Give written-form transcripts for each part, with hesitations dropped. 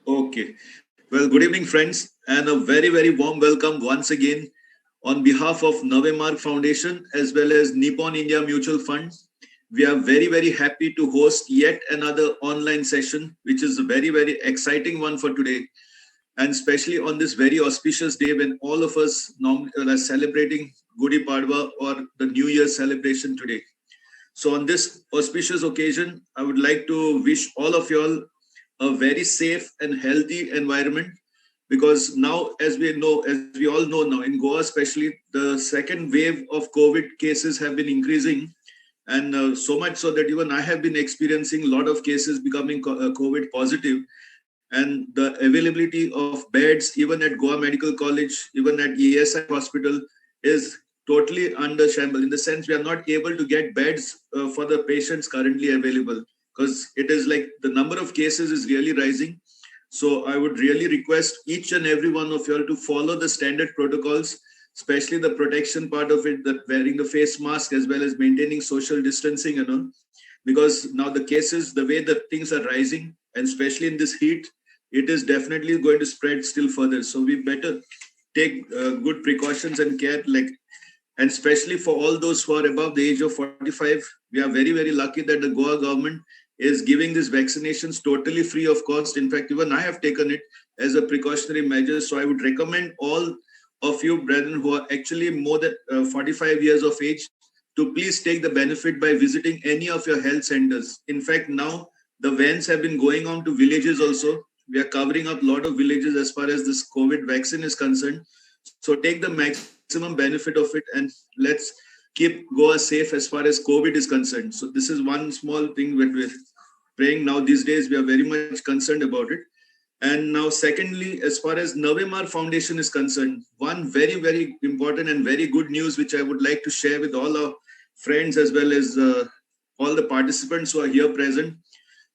Okay. Well, good evening, friends, and a very, very warm welcome once again on behalf of Navemark Foundation as well as Nippon India Mutual Fund. We are very, very happy to host yet another online session, which is a very, very exciting one for today, and especially on this very auspicious day when all of us are celebrating Gudi Padwa or the New Year celebration today. So, on this auspicious occasion, I would like to wish all of you all a very safe and healthy environment because now, as we all know now, in Goa especially, the second wave of COVID cases have been increasing, and so much so that even I have been experiencing a lot of cases becoming COVID positive, and the availability of beds, even at Goa Medical College, even at ESI Hospital, is totally under shamble. In the sense, we are not able to get beds for the patients currently available because it is like the number of cases is really rising. So I would really request each and every one of you all to follow the standard protocols, especially the protection part of it, that wearing the face mask as well as maintaining social distancing and all. Because now the cases, the way the things are rising, and especially in this heat, it is definitely going to spread still further. So we better take good precautions and care, and especially for all those who are above the age of 45, we are very, very lucky that the Goa government is giving these vaccinations totally free of cost. In fact, even I have taken it as a precautionary measure. So I would recommend all of you, brethren, who are actually more than 45 years of age, to please take the benefit by visiting any of your health centers. In fact, now the vans have been going on to villages also. We are covering up a lot of villages as far as this COVID vaccine is concerned. So take the maximum benefit of it and let's keep Goa safe as far as COVID is concerned. So this is one small thing that we're praying now these days. We are very much concerned about it. And now, secondly, as far as Navemar Foundation is concerned, one very, very important and very good news which I would like to share with all our friends as well as all the participants who are here present.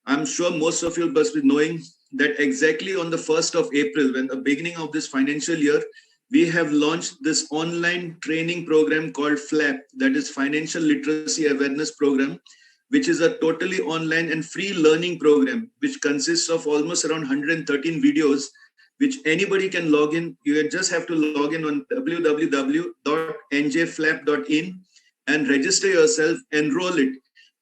I'm sure most of you must be knowing that exactly on the 1st of April, when the beginning of this financial year, we have launched this online training program called FLAP, that is Financial Literacy Awareness Program, which is a totally online and free learning program, which consists of almost around 113 videos, which anybody can log in. You just have to log in on www.njflap.in and register yourself, enroll it.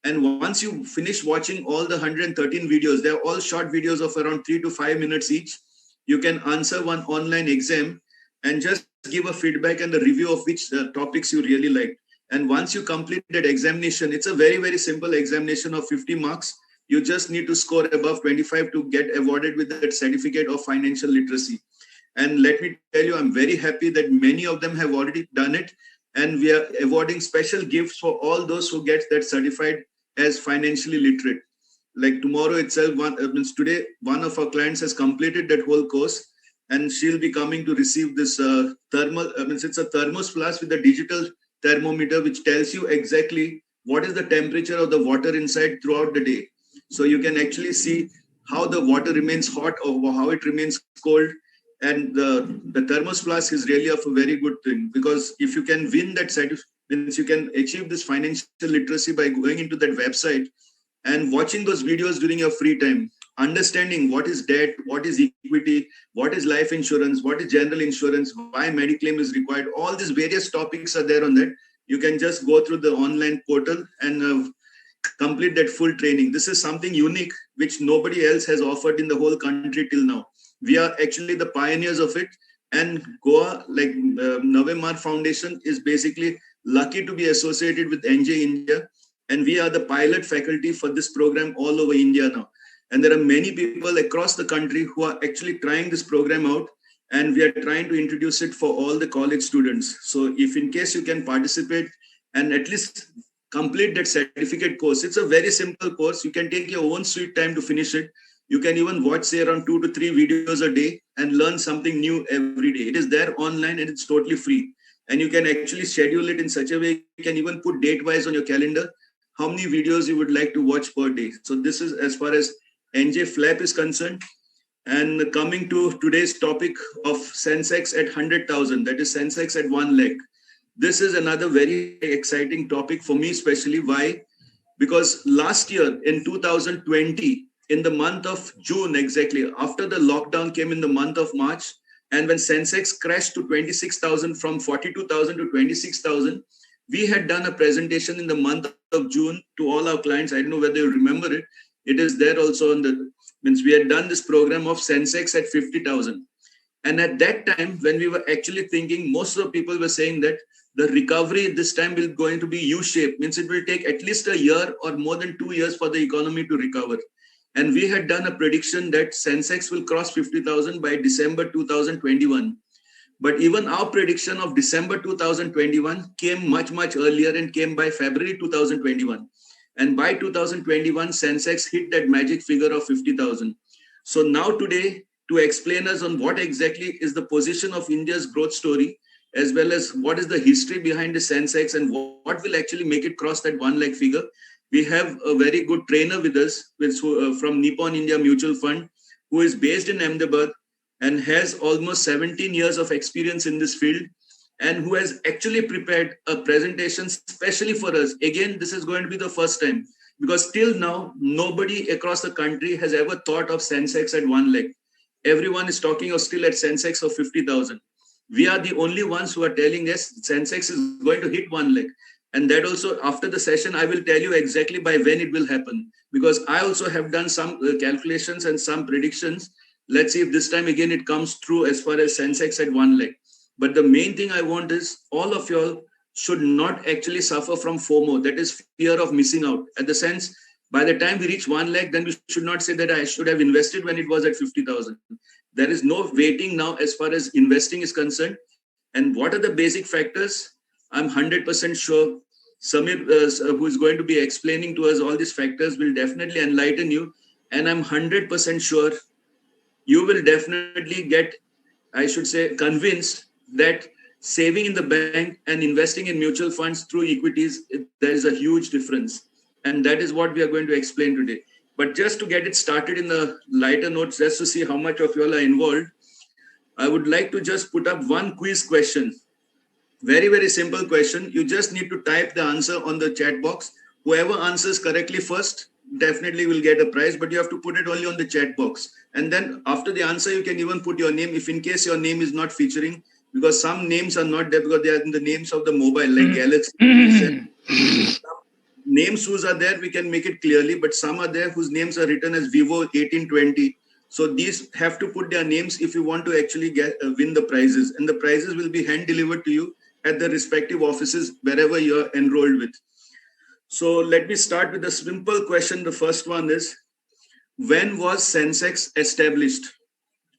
And once you finish watching all the 113 videos, they're all short videos of around 3 to 5 minutes each. You can answer one online exam and just give a feedback and a review of which topics you really like. And once you complete that examination, it's a very, very simple examination of 50 marks. You just need to score above 25 to get awarded with that certificate of financial literacy. And let me tell you, I'm very happy that many of them have already done it. And we are awarding special gifts for all those who get that certified as financially literate. Like tomorrow itself, today, one of our clients has completed that whole course, and she'll be coming to receive this it's a thermos flask with a digital thermometer which tells you exactly what is the temperature of the water inside throughout the day. So you can actually see how the water remains hot or how it remains cold. And the thermos flask is really of a very good thing, because if you can win that certificate, means you can achieve this financial literacy by going into that website and watching those videos during your free time, understanding what is debt, what is equity, what is life insurance, what is general insurance, why mediclaim is required. All these various topics are there on that. You can just go through the online portal and complete that full training. This is something unique which nobody else has offered in the whole country till now. We are actually the pioneers of it. And Goa, like Navemar Foundation, is basically lucky to be associated with NJ India. And we are the pilot faculty for this program all over India now. And there are many people across the country who are actually trying this program out. And we are trying to introduce it for all the college students. So if in case you can participate and at least complete that certificate course, it's a very simple course. You can take your own sweet time to finish it. You can even watch, say, around 2 to 3 videos a day and learn something new every day. It is there online and it's totally free. And you can actually schedule it in such a way, you can even put date-wise on your calendar how many videos you would like to watch per day. So this is as far as NJ Flap is concerned. And coming to today's topic of Sensex at 100,000, that is Sensex at 1 lakh. This is another very exciting topic for me, especially. Why? Because last year in 2020, in the month of June, exactly after the lockdown came in the month of March, and when Sensex crashed to 26,000 from 42,000 to 26,000, we had done a presentation in the month of June to all our clients. I don't know whether you remember it. It is there also on the means we had done this program of Sensex at 50,000. And at that time, when we were actually thinking, most of the people were saying that the recovery this time will going to be U-shaped, means it will take at least a year or more than 2 years for the economy to recover. And we had done a prediction that Sensex will cross 50,000 by December 2021. But even our prediction of December 2021 came much, much earlier and came by February 2021. And by 2021, Sensex hit that magic figure of 50,000. So now today, to explain us on what exactly is the position of India's growth story, as well as what is the history behind the Sensex and what will actually make it cross that 1 lakh figure, we have a very good trainer with us from Nippon India Mutual Fund, who is based in Ahmedabad and has almost 17 years of experience in this field, and who has actually prepared a presentation specially for us. Again, this is going to be the first time, because till now, nobody across the country has ever thought of Sensex at 1 lakh. Everyone is talking of still at Sensex of 50,000. We are the only ones who are telling us Sensex is going to hit 1 lakh. And that also, after the session, I will tell you exactly by when it will happen, because I also have done some calculations and some predictions. Let's see if this time again it comes true as far as Sensex at 1 lakh. But the main thing I want is all of y'all should not actually suffer from FOMO, that is fear of missing out. At the sense, by the time we reach 1 lakh, then we should not say that I should have invested when it was at 50,000. There is no waiting now as far as investing is concerned. And what are the basic factors? I'm 100% sure Samir, who is going to be explaining to us all these factors, will definitely enlighten you. And I'm 100% sure you will definitely get, I should say, convinced that saving in the bank and investing in mutual funds through equities, there is a huge difference. And that is what we are going to explain today. But just to get it started in the lighter notes, just to see how much of you all are involved, I would like to just put up one quiz question. Very, very simple question. You just need to type the answer on the chat box. Whoever answers correctly first definitely will get a prize, but you have to put it only on the chat box. And then after the answer, you can even put your name if in case your name is not featuring, because some names are not there because they are in the names of the mobile, like Galaxy. Names whose are there, we can make it clearly, but some are there whose names are written as Vivo 1820. So these have to put their names if you want to actually get win the prizes, and the prizes will be hand delivered to you at the respective offices wherever you're enrolled with. So let me start with a simple question. The first one is, when was Sensex established?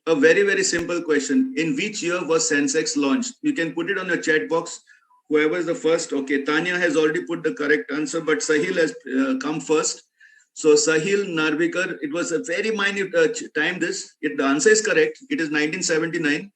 A very, very simple question. In which year was Sensex launched? You can put it on your chat box. Whoever is the first. Okay, Tanya has already put the correct answer, but Sahil has come first. So Sahil Narvikar, it was a very minute time this. The answer is correct. It is 1979.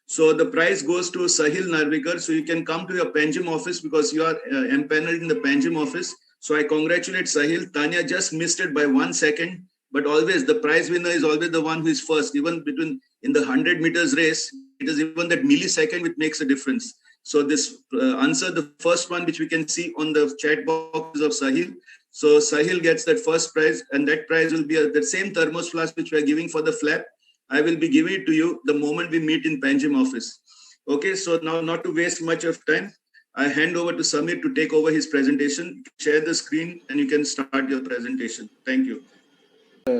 So the prize goes to Sahil Narvikar. So you can come to your Panjim office because you are empaneled in the Panjim office. So I congratulate Sahil. Tanya just missed it by 1 second. But always the prize winner is always the one who is first. Even between in the 100 meters race, it is even that millisecond which makes a difference. So this answer, the first one which we can see on the chat box of Sahil. So Sahil gets that first prize, and that prize will be the same thermos flask which we are giving for the flap. I will be giving it to you the moment we meet in Panjim office. Okay, so now not to waste much of time, I hand over to Samir to take over his presentation. Share the screen and you can start your presentation. Thank you.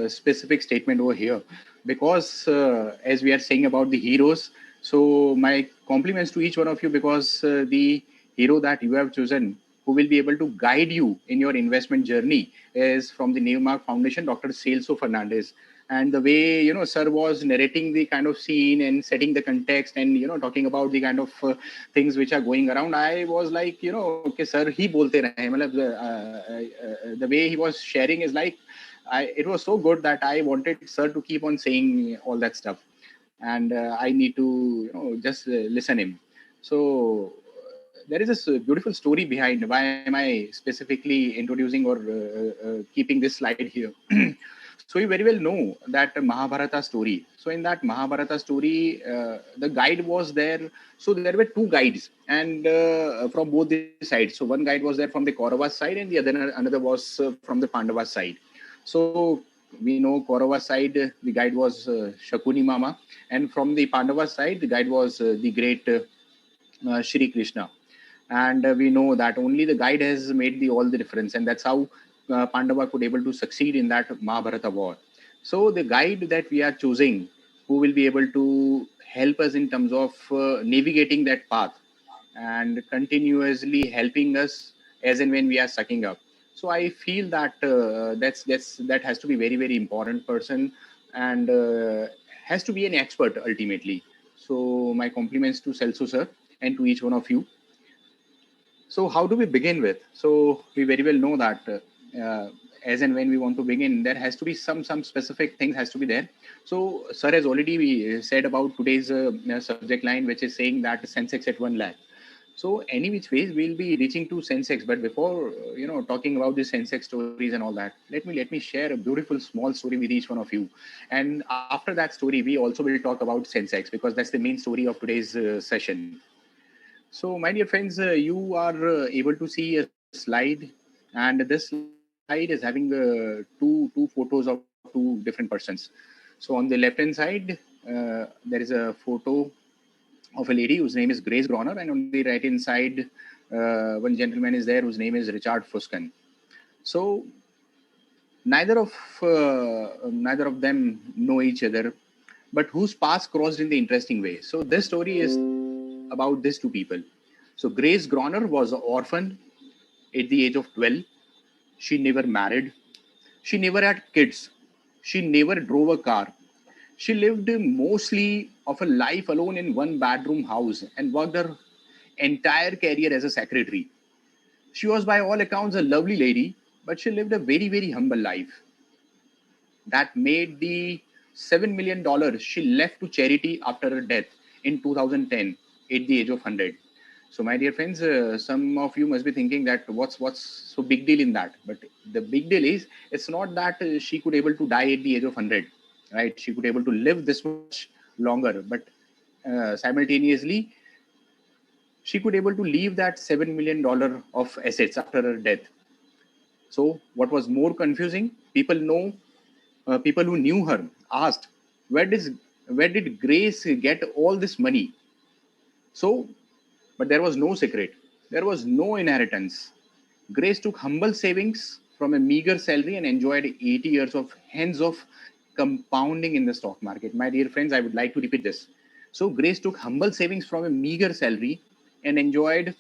Specific statement over here, because as we are saying about the heroes, so my compliments to each one of you, because the hero that you have chosen, who will be able to guide you in your investment journey, is from the Newmark Foundation, Dr. Celso Fernandez. And the way, sir was narrating the kind of scene and setting the context and, talking about the kind of things which are going around, I was like, okay, sir, he bolte rahe. The way he was sharing is like, it was so good that I wanted sir to keep on saying all that stuff, and I need to just listen him. So there is this beautiful story behind why am I specifically introducing or keeping this slide here. So you very well know that Mahabharata story. So in that Mahabharata story, the guide was there. So there were two guides, and from both the sides. So one guide was there from the Kauravas side, and the another was from the Pandavas side. So we know Kaurava side, the guide was Shakuni Mama, and from the Pandava side, the guide was the great Shri Krishna. And we know that only the guide has made all the difference, and that's how Pandava could able to succeed in that Mahabharata war. So the guide that we are choosing, who will be able to help us in terms of navigating that path and continuously helping us as and when we are sucking up. So I feel that that has to be very very important person, and has to be an expert ultimately. So my compliments to Celso sir and to each one of you. So how do we begin with? So we very well know that as and when we want to begin, there has to be some specific things has to be there. So sir has already said about today's subject line, which is saying that Sensex at 1 lakh. So any which ways we'll be reaching to Sensex, but before talking about the Sensex stories and all that, let me share a beautiful small story with each one of you, and after that story we also will talk about Sensex, because that's the main story of today's session. So, my dear friends, you are able to see a slide, and this slide is having two photos of two different persons. So, on the left hand side, there is a photo of a lady whose name is Grace Groner, and on the right hand side, one gentleman is there whose name is Richard Fuskan. So, neither of them know each other, but whose paths crossed in the interesting way. So, this story is about these two people. So Grace Groner was an orphan at the age of 12. She never married. She never had kids. She never drove a car. She lived mostly of a life alone in one bedroom house and worked her entire career as a secretary. She was by all accounts a lovely lady, but she lived a very, very humble life that made the $7 million she left to charity after her death in 2010 at the age of 100. So, my dear friends, some of you must be thinking that what's so big deal in that? But the big deal is it's not that she could able to die at the age of 100, right? She could able to live this much longer, but simultaneously she could able to leave that $7 million of assets after her death. So, what was more confusing? People who knew her asked, where does where did Grace get all this money? So, but there was no secret. There was no inheritance. Grace took humble savings from a meager salary and enjoyed 80 years of hands of compounding in the stock market. My dear friends, I would like to repeat this. So, Grace took humble savings from a meager salary and enjoyed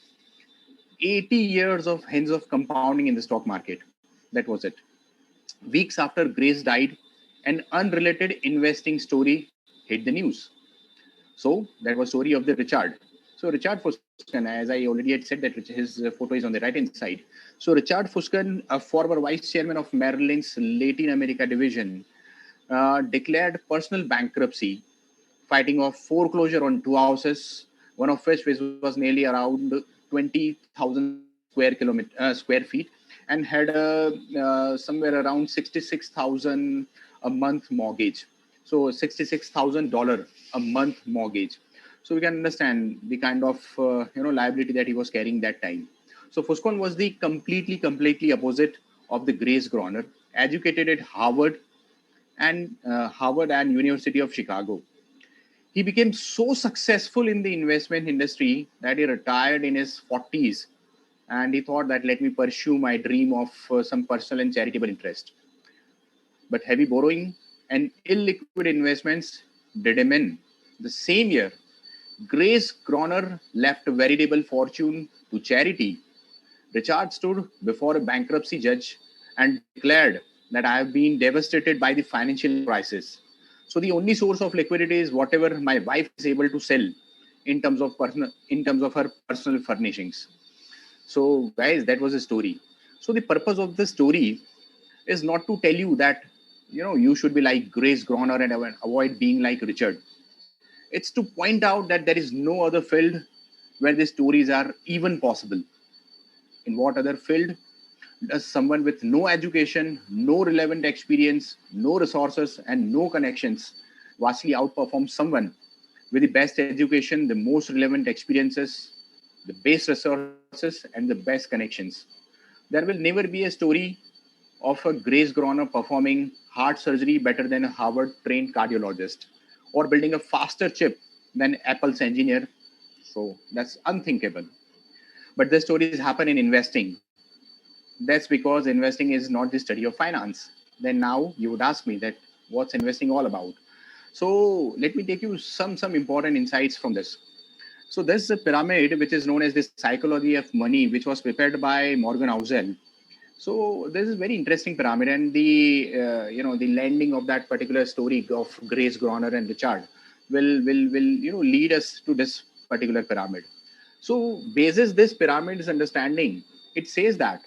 80 years of hands of compounding in the stock market. That was it. Weeks after Grace died, an unrelated investing story hit the news. So that was story of the Richard. So Richard Fuskan, as I already had said, that his photo is on the right hand side. So Richard Fuskan, a former vice chairman of Merrill Lynch's Latin America division, declared personal bankruptcy, fighting off foreclosure on two houses, one of which was nearly around 20,000 square feet, and had somewhere around 66,000 a month mortgage. So $66,000 a month mortgage. So we can understand the kind of liability that he was carrying that time. So Fuscon was the completely opposite of the Grace Groner, educated at Harvard and University of Chicago. He became so successful in the investment industry that he retired in his 40s, and he thought that let me pursue my dream of some personal and charitable interest. But heavy borrowing and illiquid investments did him in. The same year, Grace Groner left a veritable fortune to charity. Richard stood before a bankruptcy judge and declared that I have been devastated by the financial crisis. So the only source of liquidity is whatever my wife is able to sell in terms of her personal furnishings. So guys, that was a story. So the purpose of the story is not to tell you that you should be like Grace Groner and avoid being like Richard. It's to point out that there is no other field where these stories are even possible. In what other field does someone with no education, no relevant experience, no resources, and no connections vastly outperform someone with the best education, the most relevant experiences, the best resources, and the best connections? There will never be a story of a Grace Groner performing heart surgery better than a Harvard trained cardiologist, or building a faster chip than Apple's engineer. So that's unthinkable. But the stories happen in investing. That's because investing is not the study of finance. Then now you would ask me that what's investing all about? So let me take you some important insights from this. So this is a pyramid which is known as the psychology of money, which was prepared by Morgan Housel. So this is very interesting pyramid, and the the landing of that particular story of Grace Groner and Richard will lead us to this particular pyramid. So basis this pyramid's understanding, it says that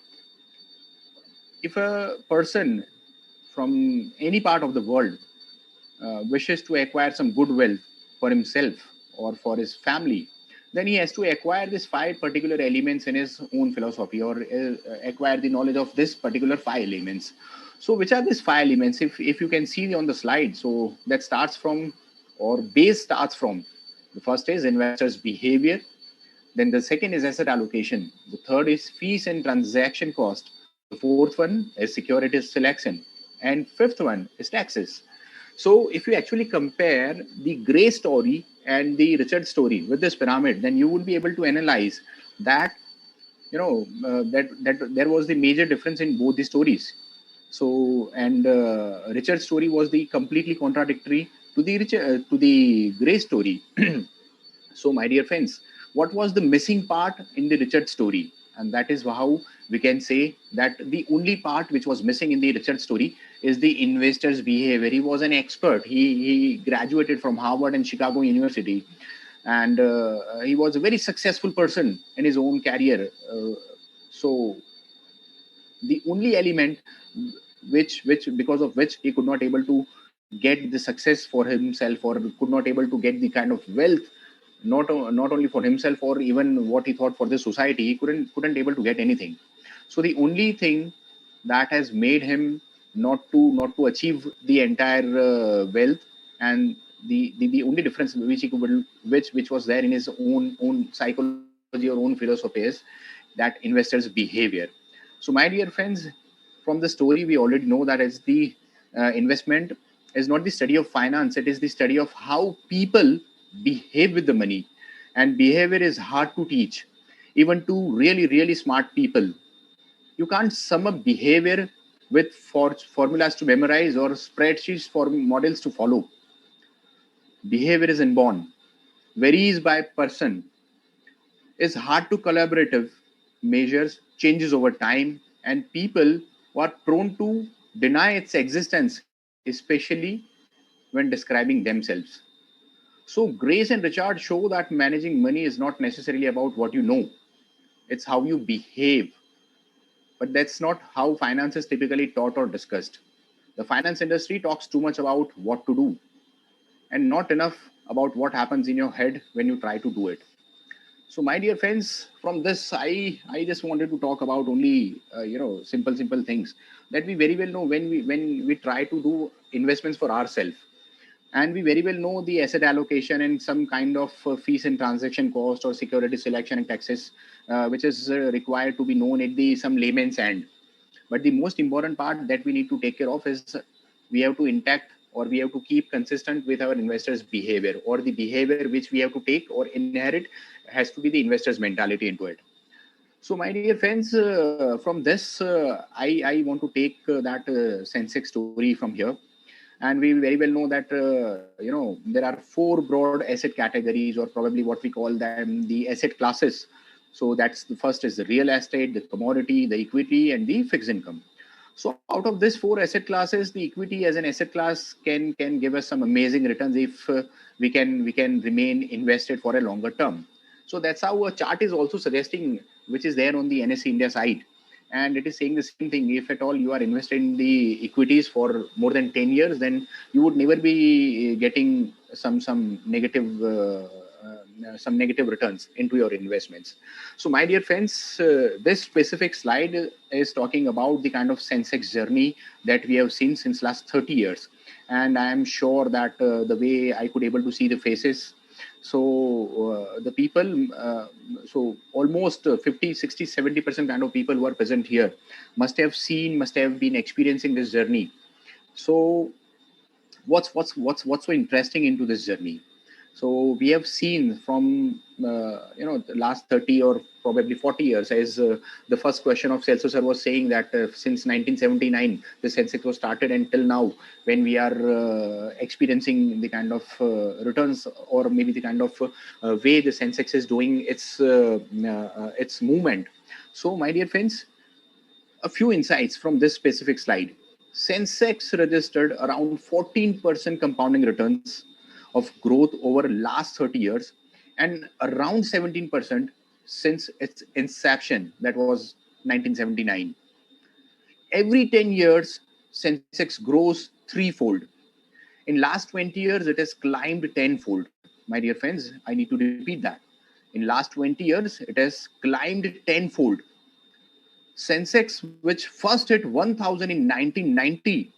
if a person from any part of the world wishes to acquire some good wealth for himself or for his family, then he has to acquire these five particular elements in his own philosophy, or acquire the knowledge of this particular five elements. So, which are these five elements? If you can see on the slide, so that starts from, or base starts from, the first is investors' behavior. Then the second is asset allocation. The third is fees and transaction cost. The fourth one is securities selection. And fifth one is taxes. So if you actually compare the Gray story and the Richard story with this pyramid, then you would be able to analyze that that there was the major difference in both the stories. So and Richard's story was the completely contradictory to the Gray story. So, my dear friends, what was the missing part in the Richard story? And that is how we can say that the only part which was missing in the Richard story is the investor's behavior. He was an expert. He graduated from Harvard and Chicago University, and he was a very successful person in his own career. So, the only element which because of which he could not able to get the success for himself, or could not able to get the kind of wealth, not only for himself or even what he thought for the society, he couldn't able to get anything. So the only thing that has made him not to achieve the entire wealth, and the only difference which he could, which was there in his own psychology or own philosophy, is that investors behavior. So my dear friends, from the story we already know that is the investment is not the study of finance, it is the study of how people behave with the money. And behavior is hard to teach, even to really smart people. You can't sum up behavior with formulas to memorize or spreadsheets for models to follow. Behavior is inborn, varies by person, is hard to collaborative, measures, changes over time, and people who are prone to deny its existence, especially when describing themselves. So, Grace and Richard show that managing money is not necessarily about what you know, it's how you behave. But that's not how finance is typically taught or discussed. The finance industry talks too much about what to do and not enough about what happens in your head when you try to do it. So, my dear friends, from this, I just wanted to talk about only simple things that we very well know when we try to do investments for ourselves, and we very well know the asset allocation and some kind of fees and transaction cost or security selection and taxes, which is required to be known at the some layman's end. But the most important part that we need to take care of is we have to intact, or we have to keep consistent with our investors behavior, or the behavior which we have to take or inherit has to be the investors mentality into it. So my dear friends, from this I want to take that Sensex story from here. And we very well know that there are four broad asset categories, or probably what we call them the asset classes. So that's the first is the real estate, the commodity, the equity, and the fixed income. So out of these four asset classes, the equity as an asset class can give us some amazing returns if we can remain invested for a longer term. So that's how a chart is also suggesting, which is there on the NSE India side, and it is saying the same thing. If at all you are invested in the equities for more than 10 years, then you would never be getting some negative returns into your investments. So my dear friends, this specific slide is talking about the kind of Sensex journey that we have seen since last 30 years. And I am sure that the way I could able to see the faces So the people, so almost 50, 60, 70% kind of people who are present here must have seen, must have been experiencing this journey. So what's so interesting into this journey? So we have seen from the last 30 or probably 40 years, as the first question of Celso sir was saying that since 1979 the Sensex was started until now, when we are experiencing the kind of returns, or maybe the kind of way the Sensex is doing its movement. So my dear friends, a few insights from this specific slide. Sensex registered around 14% compounding returns of growth over last 30 years, and around 17% since its inception, that was 1979. Every 10 years, Sensex grows threefold. In last 20 years, it has climbed tenfold. My dear friends, I need to repeat that. In last 20 years, it has climbed tenfold. Sensex, which first hit 1,000 in 1990,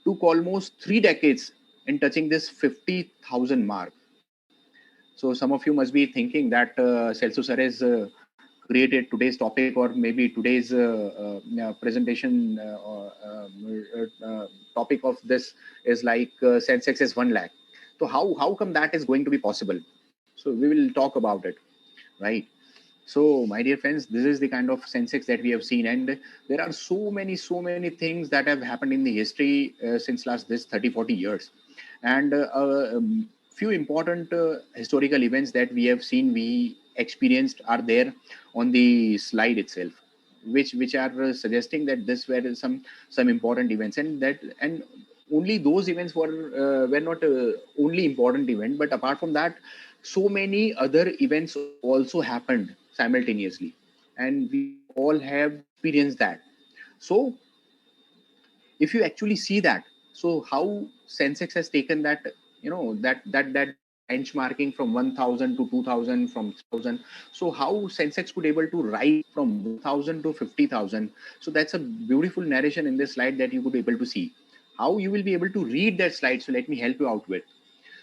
took almost 3 decades in touching this 50,000 mark. So some of you must be thinking that Celso sir has created today's topic, or maybe today's presentation topic of this is like Sensex is 1 lakh. So how come that is going to be possible? So we will talk about it, right? So, my dear friends, this is the kind of Sensex that we have seen, and there are so many things that have happened in the history since last this 30, 40 years, and few important historical events that we have seen, we experienced, are there on the slide itself, which are suggesting that this were some important events, and only those events were not only important event, but apart from that, so many other events also happened simultaneously, and we all have experienced that. So if you actually see that, so how Sensex has taken that, that benchmarking from 1000 to 2000, from 1000, so how Sensex could able to rise from 1000 to 50,000. So that's a beautiful narration in this slide that you could be able to see. How you will be able to read that slide, so let me help you out with.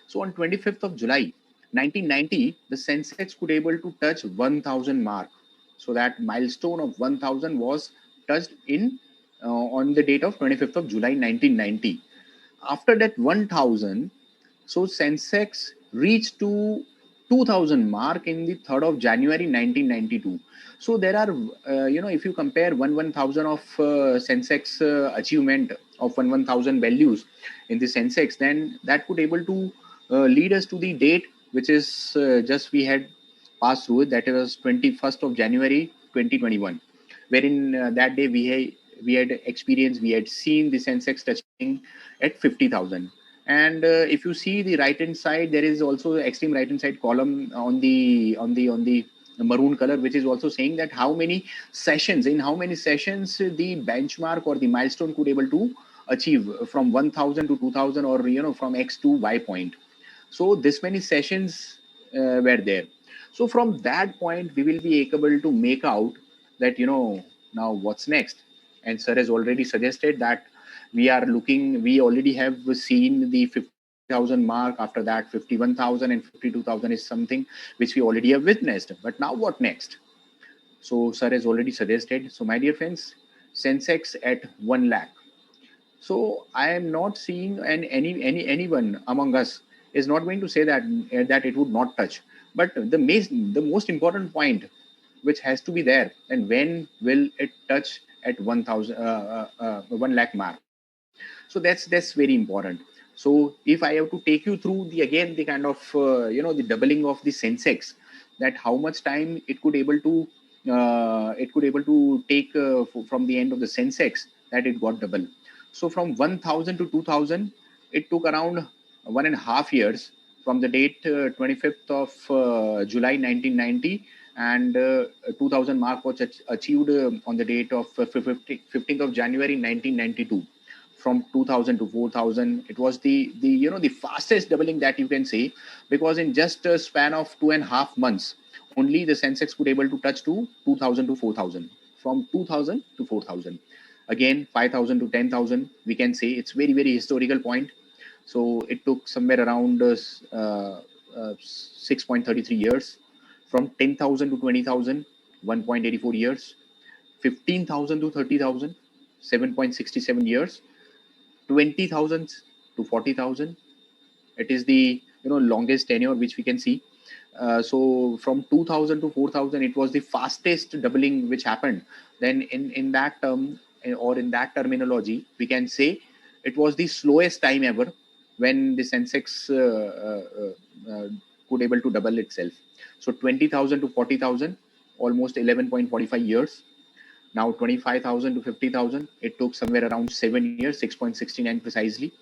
So on 25th of July 1990, the Sensex could able to touch 1000 mark. So that milestone of 1000 was touched in on the date of 25th of July 1990. After that 1000, so Sensex reached to 2000 mark in the 3rd of January 1992. So there are, if you compare 1000 of Sensex achievement of 1000 values in the Sensex, then that could able to lead us to the date which is just we had passed through it, that was 21st of January 2021, wherein that day we had experienced, we had seen the Sensex touching at 50,000. And if you see the right hand side, there is also extreme right hand side column on the maroon color, which is also saying that how many sessions the benchmark or the milestone could able to achieve from 1000 to 2000, or from X to Y point. So this many sessions were there. So from that point, we will be able to make out that, now what's next. And sir has already suggested that we already have seen the 50,000 mark. After that, 51,000 and 52,000 is something which we already have witnessed. But now what next? So sir has already suggested. So my dear friends, Sensex at 1 lakh. So I am not seeing, and anyone among us is not going to say that it would not touch. But the most important point which has to be there, and when will it touch at 1 lakh mark? So that's very important. So if I have to take you through the kind of the doubling of the Sensex, that how much time it could able to take from the end of the Sensex, that it got double. So from 1000 to 2000, it took around 1.5 years, from the date 25th of July 1990, and 2000 mark was achieved on the date of 15th of January 1992. From 2000 to 4000, it was the fastest doubling that you can say, because in just a span of 2.5 months, only the Sensex could able to touch to 2000 to 4000, from 2000 to 4000. Again, 5000 to 10,000, we can say it's very historical point. So it took somewhere around 6.33 years. From 10,000 to 20,000, 1.84 years. 15,000 to 30,000, 7.67 years. 20,000 to 40,000, it is the longest tenure which we can see. So from 2000 to 4000, it was the fastest doubling which happened. Then in that term, or in that terminology, we can say it was the slowest time ever when the Sensex could able to double itself. So 20,000 to 40,000, almost 11.45 years. Now 25,000 to 50,000, it took somewhere around 7 years, 6.69 precisely.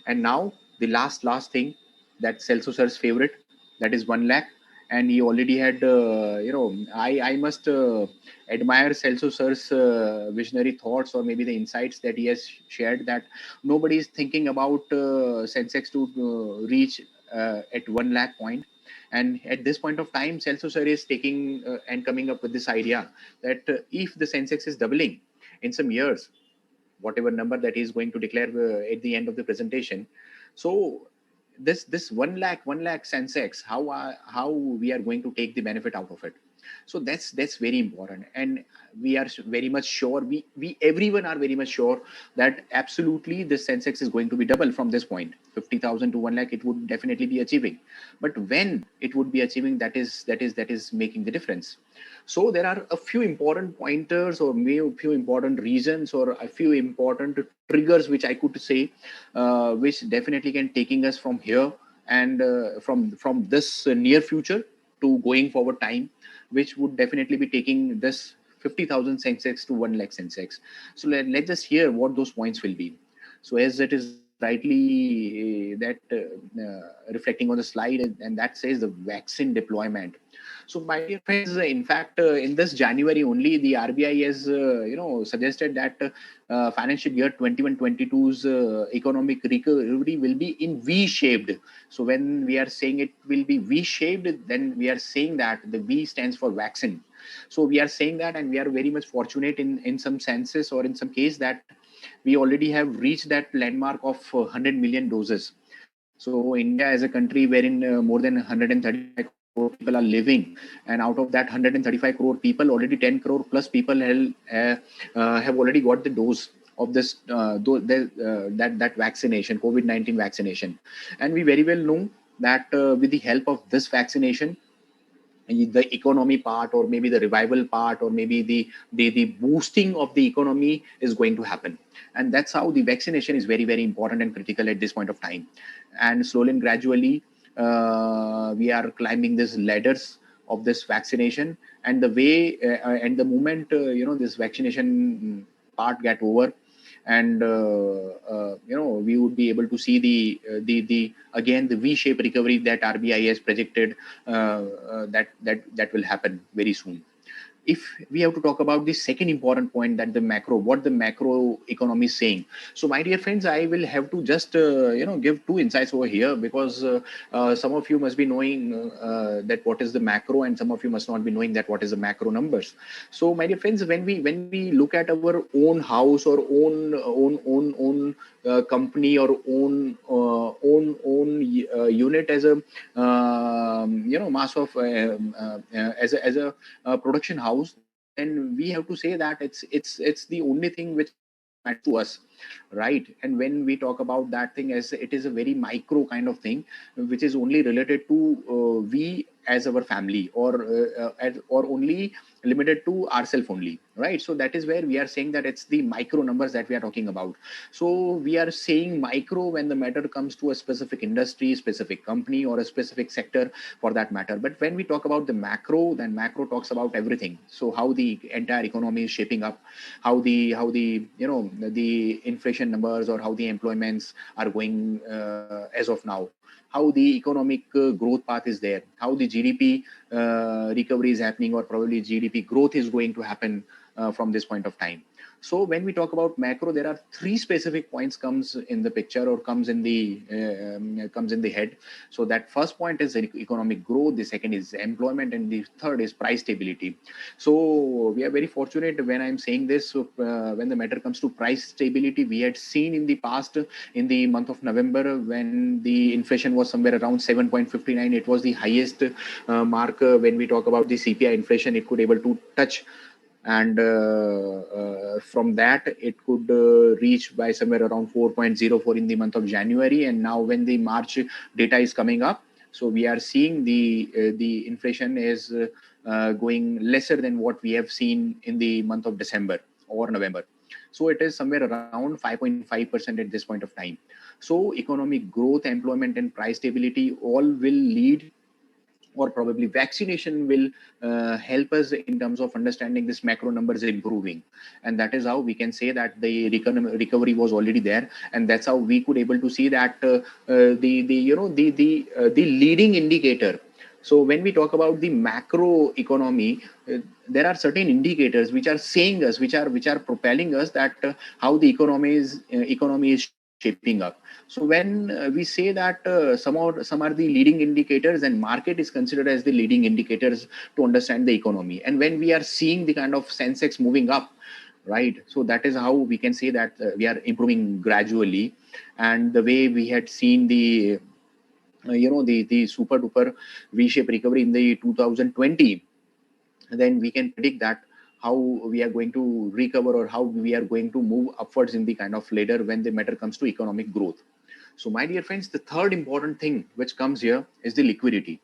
And now the last thing, that Celso sir's favorite, that is 1 lakh. And he already had, I must admire Celso sir's visionary thoughts, or maybe the insights that he has shared, that nobody is thinking about Sensex to reach at 1 lakh point. And at this point of time, Celso sir is taking and coming up with this idea that if the Sensex is doubling in some years, whatever number that he is going to declare at the end of the presentation. So this 1 lakh Sensex, how we are going to take the benefit out of it. So that's very important, and we are very much sure, we everyone are very much sure that absolutely this Sensex is going to be double from this point. 50,000 to 1 lakh, it would definitely be achieving. But when it would be achieving, that is making the difference. So there are a few important pointers, or maybe a few important reasons, or a few important triggers which I could say, which definitely can taking us from here, and from this near future to going forward time, which would definitely be taking this 50,000 Sensex to 1 lakh Sensex. So let's just hear what those points will be. So as it is rightly reflecting on the slide, and that says the vaccine deployment. So my dear friends, in fact, in this January only, the RBI has suggested that financial year 21-22's economic recovery will be in V-shaped. So when we are saying it will be V-shaped, then we are saying that the V stands for vaccine. So we are saying that, and we are very much fortunate in some senses, or in some case, that we already have reached that landmark of 100 million doses. So India as a country wherein more than 135 crore people are living, and out of that 135 crore people, already 10 crore plus people have already got the dose of this that vaccination, COVID-19 vaccination. And we very well know that with the help of this vaccination, the economy part, or maybe the revival part, or maybe the boosting of the economy is going to happen. And that's how the vaccination is very, very important and critical at this point of time. And slowly and gradually, we are climbing these ladders of this vaccination. And the way and the moment this vaccination part get over, and we would be able to see the again the V-shaped recovery that RBI has projected, that will happen very soon. If we have to talk about the second important point, that what the macro economy is saying. So my dear friends, I will have to just give two insights over here, because some of you must be knowing that what is the macro, and some of you must not be knowing that what is the macro numbers. So my dear friends, when we look at our own house, or own company, or own unit as a mass of as a production house, then we have to say that it's the only thing which matters to us, right? And when we talk about that thing, as it is a very micro kind of thing, which is only related to we as our family, or only limited to ourselves only, right? So that is where we are saying that it's the micro numbers that we are talking about. So we are saying micro when the matter comes to a specific industry, specific company, or a specific sector for that matter. But when we talk about the macro, then macro talks about everything. So how the entire economy is shaping up, how the the inflation numbers, or how the employments are going as of now, how the economic growth path is there, how the GDP recovery is happening, or probably GDP growth is going to happen from this point of time. So when we talk about macro, there are three specific points comes in the picture, or comes in the head. So that first point is economic growth, the second is employment, and the third is price stability. So we are very fortunate when I'm saying this. When the matter comes to price stability, we had seen in the past, in the month of November, when the inflation was somewhere around 7.59. It was the highest mark. When we talk about the CPI inflation, it could able to touch, and from that it could reach by somewhere around 4.04 in the month of January. And now when the March data is coming up, so we are seeing the inflation is going lesser than what we have seen in the month of December or November. So it is somewhere around 5.5% at this point of time. So economic growth, employment, and price stability all will lead, or probably vaccination will help us in terms of understanding this macro numbers improving. And that is how we can say that the recovery was already there, and that's how we could able to see that the you know the leading indicator. So when we talk about the macro economy, there are certain indicators which are saying us, which are propelling us that how the economy is shaping up. So when we say that some are the leading indicators, and market is considered as the leading indicators to understand the economy. And when we are seeing the kind of Sensex moving up, right? So that is how we can say that we are improving gradually. And the way we had seen the super duper V-shaped recovery in the 2020, then we can predict that how we are going to recover, or how we are going to move upwards in the kind of ladder when the matter comes to economic growth. So my dear friends, the third important thing which comes here is the liquidity.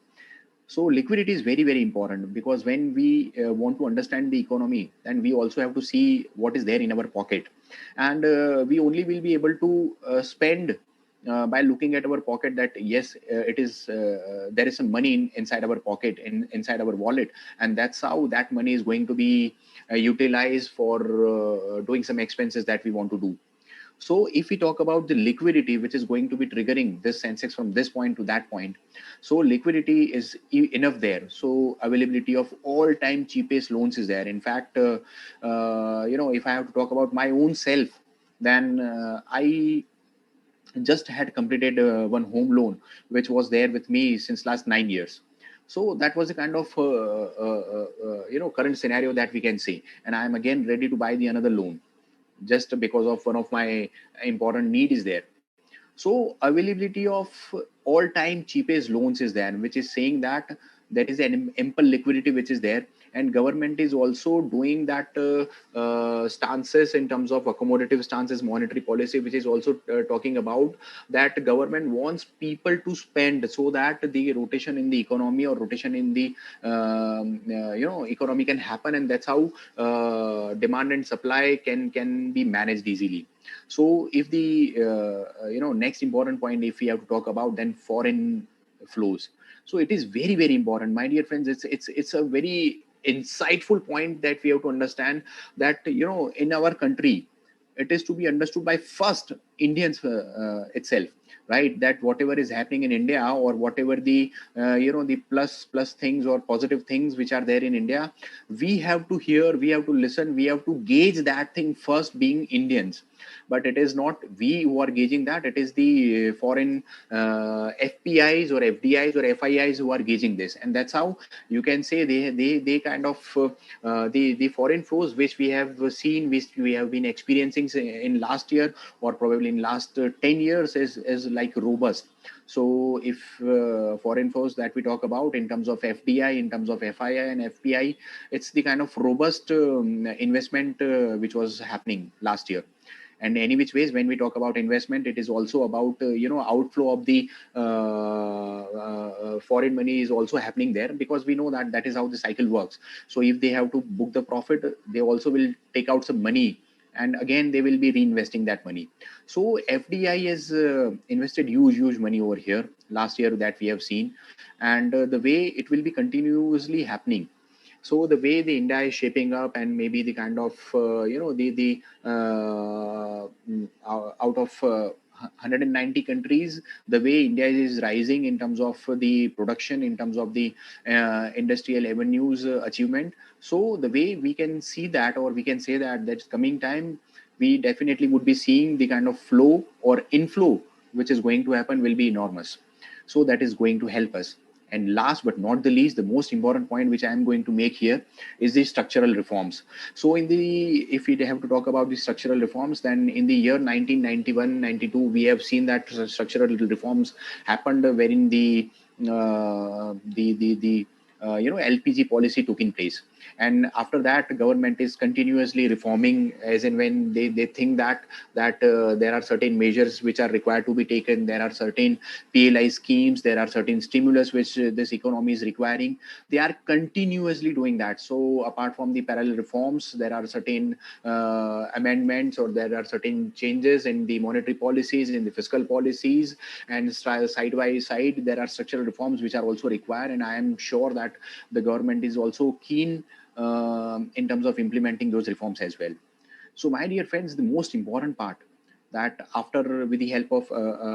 So liquidity is very, very important, because when we want to understand the economy, then we also have to see what is there in our pocket. And we only will be able to spend by looking at our pocket, that yes, it is there is some money inside our pocket, inside our wallet, and that's how that money is going to be utilized for doing some expenses that we want to do. So if we talk about the liquidity, which is going to be triggering this Sensex from this point to that point, so liquidity is enough there. So availability of all time cheapest loans is there. In fact, if I have to talk about my own self, then I just had completed one home loan, which was there with me since last 9 years. So that was a kind of current scenario that we can see, and I am again ready to buy the another loan, just because of one of my important need is there. So availability of all time cheapest loans is there, which is saying that there is an ample liquidity which is there. And government is also doing that stances in terms of accommodative stances, monetary policy, which is also talking about that government wants people to spend, so that the rotation in the economy, or rotation in the economy can happen, and that's how demand and supply can be managed easily. So if the next important point, if we have to talk about, then foreign flows. So it is very, very important, my dear friends. It's a very insightful point that we have to understand, that in our country, it is to be understood by first Indians itself, right? That whatever is happening in India, or whatever the the plus things or positive things which are there in India, we have to hear, we have to listen, we have to gauge that thing first, being Indians. But it is not we who are gauging that, it is the foreign FPIs or FDIs or FIIs who are gauging this. And that's how you can say they kind of the foreign flows which we have seen, which we have been experiencing in last year, or probably in last 10 years, is like robust. So if foreign flows that we talk about in terms of FDI, in terms of FII and FPI, it's the kind of robust investment which was happening last year. And any which ways, when we talk about investment, it is also about outflow of the foreign money is also happening there, because we know that that is how the cycle works. So if they have to book the profit, they also will take out some money, and again they will be reinvesting that money. So FDI has invested huge money over here last year, that we have seen. And the way it will be continuously happening. So the way the India is shaping up, and maybe the kind of the out of 190 countries, the way India is rising in terms of the production, in terms of the industrial avenues achievement. So the way we can see that, or we can say that coming time, we definitely would be seeing the kind of flow or inflow which is going to happen will be enormous. So that is going to help us. And last but not the least, the most important point which I am going to make here is the structural reforms. So if we have to talk about the structural reforms, then in the year 1991-92, we have seen that structural reforms happened wherein the LPG policy took in place. And after that, government is continuously reforming, as in when they think that there are certain measures which are required to be taken, there are certain PLI schemes, there are certain stimulus which this economy is requiring. They are continuously doing that. So apart from the parallel reforms, there are certain amendments, or there are certain changes in the monetary policies, in the fiscal policies, and side by side there are structural reforms which are also required. And I am sure that the government is also keen in terms of implementing those reforms as well. So my dear friends, the most important part, that after, with the help of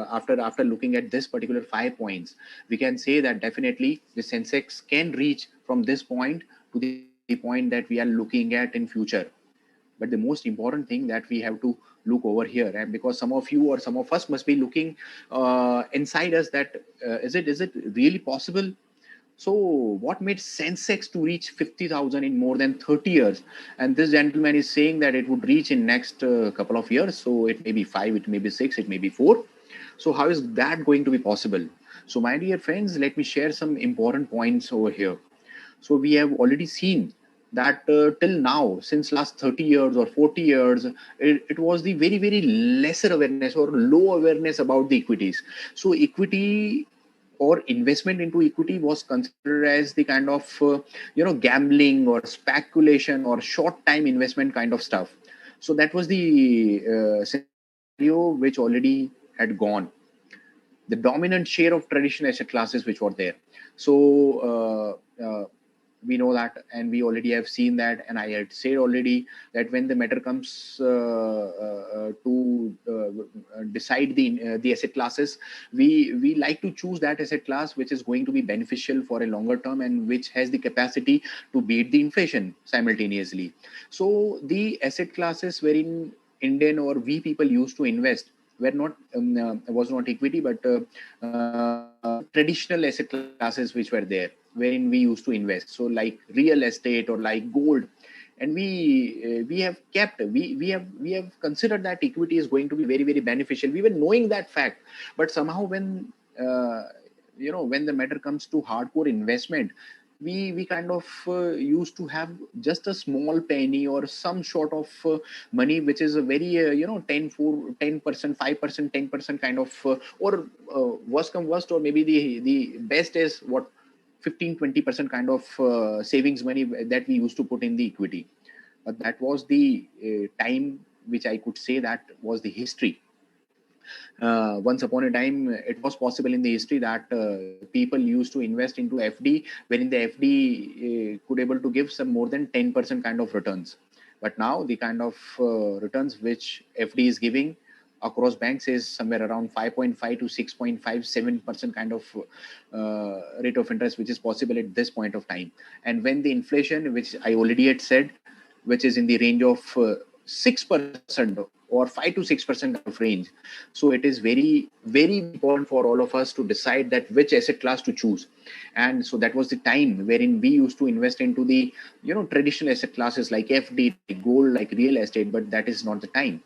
after looking at this particular 5 points, we can say that definitely the Sensex can reach from this point to the point that we are looking at in future. But the most important thing that we have to look over here, and because some of you or some of us must be looking inside us, that is it really possible? So what made Sensex to reach 50,000 in more than 30 years? And this gentleman is saying that it would reach in next couple of years. So it may be 5, it may be 6, it may be 4. So how is that going to be possible? So my dear friends, let me share some important points over here. So we have already seen that till now, since last 30 years or 40 years, it was the very, very lesser awareness or low awareness about the equities. So equity or investment into equity was considered as the kind of gambling or speculation or short time investment kind of stuff. So that was the scenario which already had gone. The dominant share of traditional asset classes which were there. So we know that, and we already have seen that, and I had said already that when the matter comes to decide the asset classes, we like to choose that asset class which is going to be beneficial for a longer term and which has the capacity to beat the inflation simultaneously. So the asset classes wherein Indian or we people used to invest were not was not equity, but traditional asset classes which were there wherein we used to invest. So like real estate or like gold, and we have kept we have considered that equity is going to be very, very beneficial. We were knowing that fact, but somehow when when the matter comes to hardcore investment, we kind of used to have just a small penny or some sort of money which is a very 10% 5% 10% kind of or worst come worst, or maybe the best is what 15-20% kind of savings money that we used to put in the equity. But that was the time which I could say that was the history. Once upon a time, it was possible in the history that people used to invest into FD, wherein the FD could able to give some more than 10% kind of returns. But now the kind of returns which FD is giving across banks is somewhere around 5.5 to 6.57% kind of rate of interest, which is possible at this point of time. And when the inflation, which I already had said, which is in the range of 6% or 5 to 6% of range. So it is very, very important for all of us to decide that which asset class to choose. And so that was the time wherein we used to invest into the traditional asset classes like FD, like gold, like real estate. But that is not the time.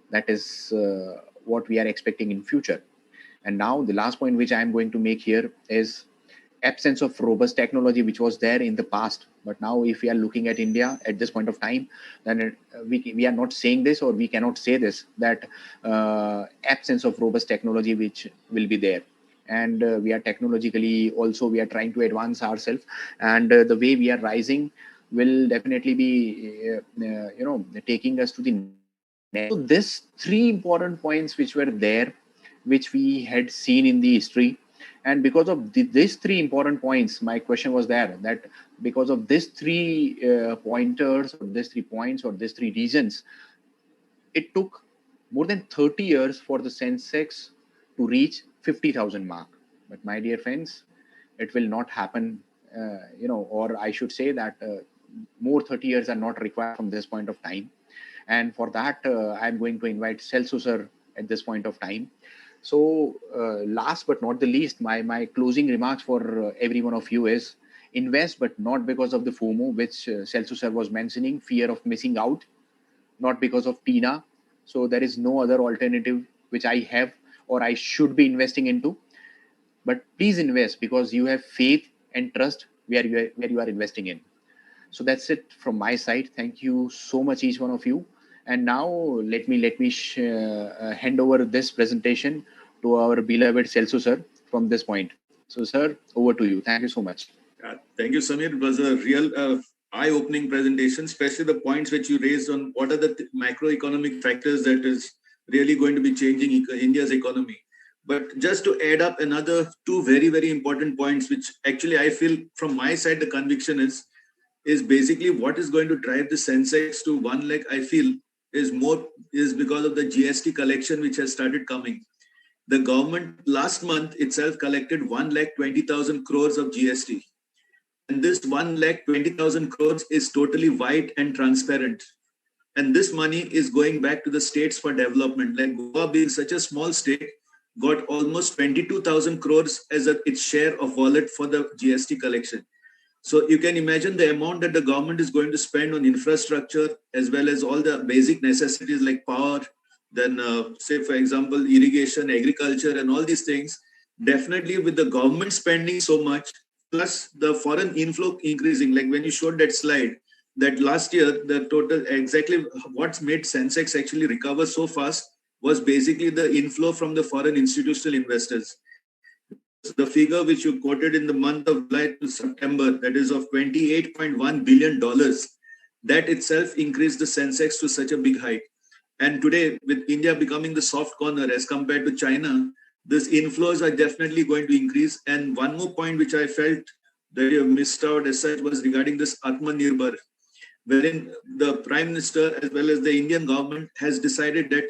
That is what we are expecting in future. And now the last point which I am going to make here is absence of robust technology which was there in the past. But now if we are looking at India at this point of time, then we are not saying this, or we cannot say this, that absence of robust technology which will be there. And we are technologically also, we are trying to advance ourselves, and the way we are rising will definitely be taking us to the next. So this three important points which were there, which we had seen in the history. And because of these three important points, my question was there, that because of these three pointers, or these 3 points, or these three reasons, it took more than 30 years for the Sensex to reach 50,000 mark. But my dear friends, it will not happen, or I should say that more 30 years are not required from this point of time. And for that, I'm going to invite Celso sir at this point of time. So, last but not the least, my closing remarks for every one of you is invest, but not because of the FOMO, which Celso sir was mentioning, fear of missing out, not because of Tina. So there is no other alternative which I have or I should be investing into. But please invest because you have faith and trust where you are investing in. So that's it from my side. Thank you so much, each one of you. And now let me hand over this presentation to our beloved Celso sir from this point. So, sir, over to you. Thank you so much. Thank you, Samir. It was a real eye-opening presentation, especially the points which you raised on what are the macroeconomic factors that is really going to be changing India's economy. But just to add up another two very, very important points, which actually I feel from my side, the conviction is basically what is going to drive the Sensex to 1 lakh, I feel, is because of the GST collection, which has started coming. The government last month itself collected 1,20,000 crores of GST. And this 1,20,000 crores is totally white and transparent. And this money is going back to the states for development. Like Goa, being such a small state, got almost 22,000 crores as its share of wallet for the GST collection. So you can imagine the amount that the government is going to spend on infrastructure as well as all the basic necessities like power, then say, for example, irrigation, agriculture, and all these things. Definitely with the government spending so much, plus the foreign inflow increasing, like when you showed that slide, that last year, the total, exactly what's made Sensex actually recover so fast was basically the inflow from the foreign institutional investors. The figure which you quoted in the month of July to September, that is of $28.1 billion, that itself increased the Sensex to such a big height. And today, with India becoming the soft corner as compared to China, these inflows are definitely going to increase. And one more point which I felt that you missed out as such was regarding this Atmanirbhar, wherein the Prime Minister as well as the Indian government has decided that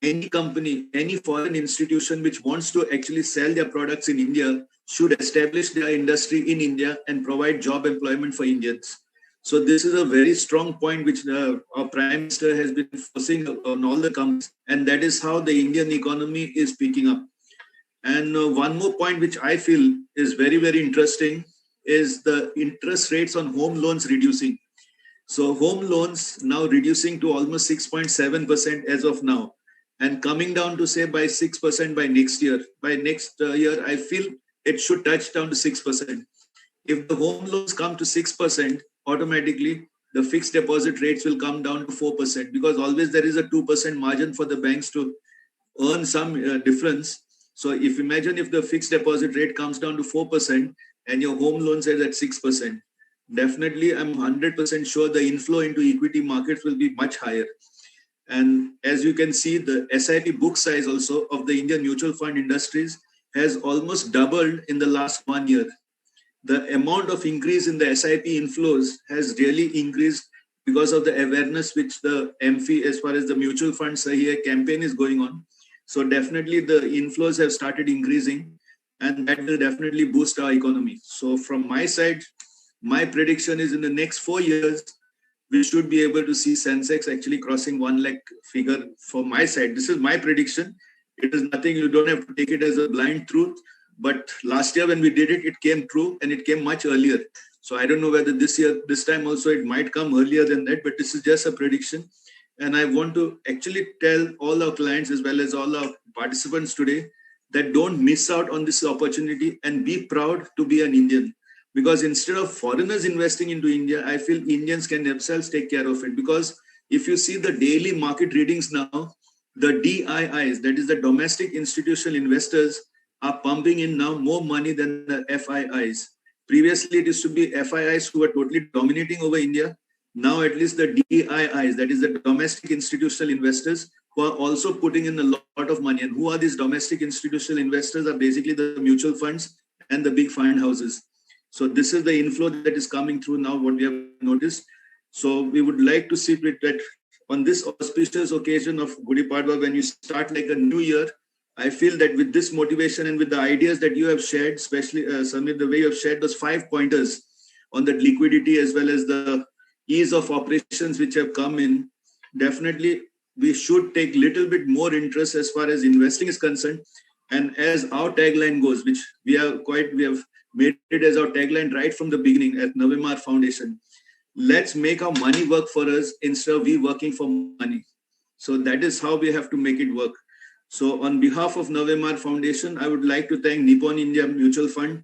any company, any foreign institution which wants to actually sell their products in India should establish their industry in India and provide job employment for Indians. So this is a very strong point which our Prime Minister has been forcing on all the companies, and that is how the Indian economy is picking up. And one more point which I feel is very, very interesting is the interest rates on home loans reducing. So home loans now reducing to almost 6.7% as of now, and coming down to say by 6% by next year. By next year, I feel it should touch down to 6%. If the home loans come to 6%, automatically the fixed deposit rates will come down to 4%, because always there is a 2% margin for the banks to earn some difference. So if imagine if the fixed deposit rate comes down to 4% and your home loans is at 6%, definitely I'm 100% sure the inflow into equity markets will be much higher. And as you can see, the SIP book size also of the Indian mutual fund industries has almost doubled in the last 1 year. The amount of increase in the SIP inflows has really increased because of the awareness which the MFI, as far as the mutual fund Sahi Hai campaign, is going on. So definitely the inflows have started increasing, and that will definitely boost our economy. So from my side, my prediction is in the next 4 years, we should be able to see Sensex actually crossing 1 lakh figure from my side. This is my prediction. It is nothing, you don't have to take it as a blind truth. But last year when we did it, it came true, and it came much earlier. So I don't know whether this time also it might come earlier than that, but this is just a prediction. And I want to actually tell all our clients as well as all our participants today that don't miss out on this opportunity and be proud to be an Indian. Because instead of foreigners investing into India, I feel Indians can themselves take care of it. Because if you see the daily market readings now, the DIIs, that is the domestic institutional investors, are pumping in now more money than the FIIs. Previously, it used to be FIIs who were totally dominating over India. Now, at least the DIIs, that is the domestic institutional investors, who are also putting in a lot of money. And who are these domestic institutional investors? Are basically the mutual funds and the big fund houses. So this is the inflow that is coming through now, what we have noticed. So we would like to see that on this auspicious occasion of Gudi Padwa, when you start like a new year, I feel that with this motivation and with the ideas that you have shared, especially Samir, the way you have shared those 5 pointers on that liquidity as well as the ease of operations which have come in, definitely we should take little bit more interest as far as investing is concerned. And as our tagline goes, which we have made it as our tagline right from the beginning at Navemar Foundation, let's make our money work for us instead of we working for money. So that is how we have to make it work. So on behalf of Navemar Foundation, I would like to thank Nippon India Mutual Fund